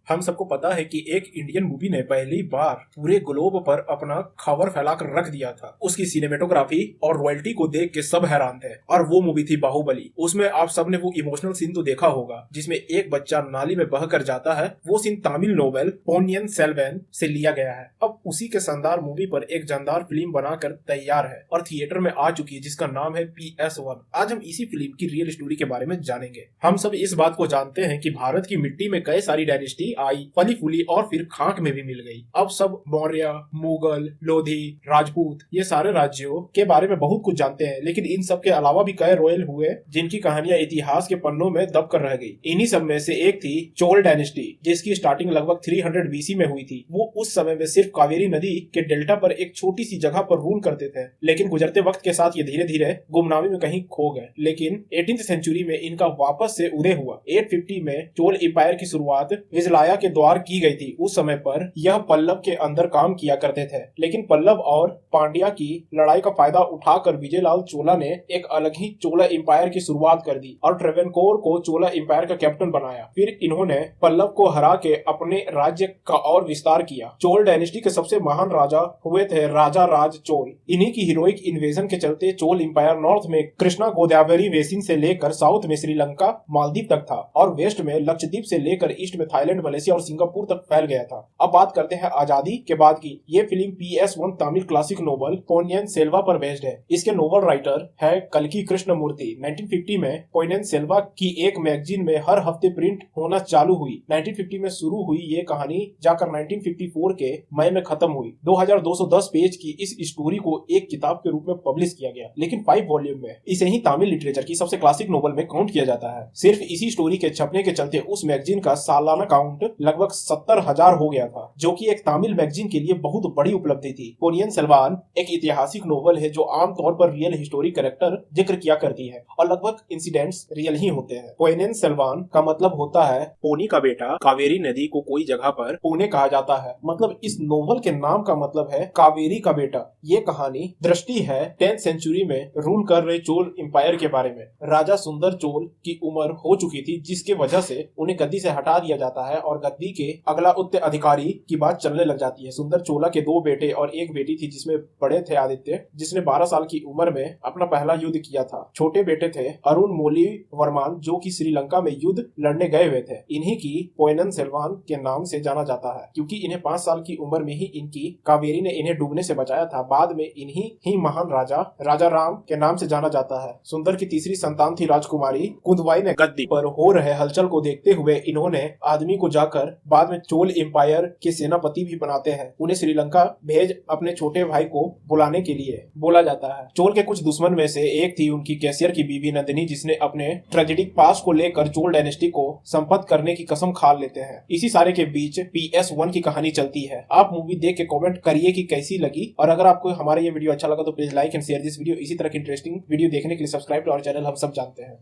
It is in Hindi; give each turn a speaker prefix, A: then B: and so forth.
A: हम सबको पता है कि एक इंडियन मूवी ने पहली बार पूरे ग्लोब पर अपना खबर फैलाकर रख दिया था। उसकी सिनेमेटोग्राफी और रॉयल्टी को देख के सब हैरान थे और वो मूवी थी बाहुबली। उसमें आप सबने वो इमोशनल सीन तो देखा होगा जिसमें एक बच्चा नाली में बहकर जाता है। वो सीन तमिल नोवेल पोनियन सेल्वन से लिया गया है। अब उसी के शानदार मूवी पर एक जानदार फिल्म बनाकर तैयार है और थिएटर में आ चुकी है जिसका नाम है PS1। आज हम इसी फिल्म की रियल स्टोरी के बारे में जानेंगे। हम सब इस बात को जानते हैं कि भारत की मिट्टी में कई सारी डायनेस्टी आई, फली फूली और फिर खाक में भी मिल गई। अब सब मौर्य, मुगल, लोधी, राजपूत ये सारे राज्यों के बारे में बहुत कुछ जानते हैं, लेकिन इन सब के अलावा भी कई रॉयल हुए जिनकी कहानियां इतिहास के पन्नों में दब कर रह गई। इन्हीं सब में से एक थी चोल डायनेस्टी, जिसकी स्टार्टिंग लगभग 300 BC में हुई थी। वो उस समय में सिर्फ कावेरी नदी के डेल्टा पर एक छोटी सी जगह पर रूल करते थे, लेकिन गुजरते वक्त के साथ ये धीरे धीरे गुमनामी में कहीं खो गए। लेकिन 18th सेंचुरी में इनका वापस से उदय हुआ। 850 में चोल एम्पायर की शुरुआत विजलाया के द्वार की गई थी। उस समय पर यह पल्लव के अंदर काम किया करते थे, लेकिन पल्लव और पांड्या की लड़ाई का फायदा उठाकर विजयलाल चोला ने एक अलग ही चोला एम्पायर की शुरुआत कर दी और ट्रेवेनकोर को चोला एम्पायर का कैप्टन बनाया। फिर इन्होंने पल्लव को हरा के अपने राज्य का और विस्तार किया। चोल डायनेस्टी के सबसे महान राजा हुए थे राजा राज चोल। इन्हीं की हीरोइक इन्वेजन के चलते चोल एम्पायर नॉर्थ में कृष्णा गोदावरी बेसिन से लेकर साउथ में श्रीलंका मालदीव तक था और वेस्ट में लक्षद्वीप से लेकर ईस्ट में थाईलैंड, मलेशिया और सिंगापुर तक फैल गया था। अब बात करते हैं आजादी के बाद की। ये film PS1 Tamil classic novel Ponniyin Selva पर बेस्ड है। इसके नोवेल राइटर है कल्कि कृष्णमूर्ति। 1950 में पोनियन सेल्वा की एक मैगजीन में हर हफ्ते प्रिंट होना चालू हुई। 1950 में शुरू हुई ये कहानी जाकर 1954 के मई में खत्म हुई। 2210 पेज की इस स्टोरी को एक किताब के रूप में पब्लिश किया गया, लेकिन 5 वॉल्यूम में। इसे ही तमिल लिटरेचर की सबसे क्लासिक नोवेल में काउंट किया जाता है। सिर्फ इसी स्टोरी के छपने के चलते उस मैगजीन का सालाना काउंट लगभग 70,000 हो गया था, जो कि एक तमिल मैगजीन के लिए बहुत बड़ी उपलब्धि थी। पोनियन सेल्वन एक ऐतिहासिक नोवेल है जो आमतौर पर रियल हिस्टोरिक कैरेक्टर जिक्र किया करती है और लगभग इंसिडेंट्स रियल ही होते हैं। पोनियन सेल्वन का मतलब होता है पोनी का बेटा। कावेरी नदी को कोई जगह पर पुणे कहा जाता है, मतलब इस नोवेल के नाम का मतलब है कावेरी का बेटा। ये कहानी दृष्टि है 10th सेंचुरी में रूल कर रहे चोल एम्पायर के बारे में। राजा सुंदर चोल की उम्र हो चुकी थी, जिसके वजह से उन्हें गद्दी से हटा दिया जाता है और गद्दी के अगला उत्तराधिकारी की बात चलने लग जाती है। सुंदर चोला के 2 बेटे और एक बेटी थी, जिसमें बड़े थे आदित्य, जिसने 12 साल की उम्र में अपना पहला युद्ध किया था। छोटे बेटे थे अरुण मोली वर्मान, जो कि श्रीलंका में युद्ध लड़ने गए हुए थे। इन्हीं की पोनियन सेल्वन के नाम से जाना जाता है, क्योंकि इन्हें 5 साल की उम्र में ही इनकी कावेरी ने इन्हें डूबने से बचाया था। बाद में इन्हीं ही महान राजा राम के नाम से जाना जाता है। सुंदर की तीसरी संतान थी राजकुमारी कुंदवाई ने। गद्दी पर हो रहे हलचल को देखते हुए इन्होंने आदमी को जाकर बाद में चोल एम्पायर के सेनापति भी बनाते हैं। उन्हें श्रीलंका भेज अपने छोटे भाई को बुलाने के लिए बोला जाता है। चोल के कुछ दुश्मन में से एक थी उनकी कैसियर की बीवी नंदिनी, जिसने अपने ट्रेजेडिक पास्ट को लेकर चोल डायनेस्टी को संपत्त करने की कसम खा लेते हैं। इसी सारे के बीच PS1 की कहानी चलती है। आप मूवी देख के कमेंट करिए कि कैसी लगी, और अगर आपको हमारा ये वीडियो अच्छा लगा तो please like and share this video. इसी तरह की इंटरेस्टिंग वीडियो देखने के लिए सब्सक्राइब टू आवर चैनल हम सब जानते हैं।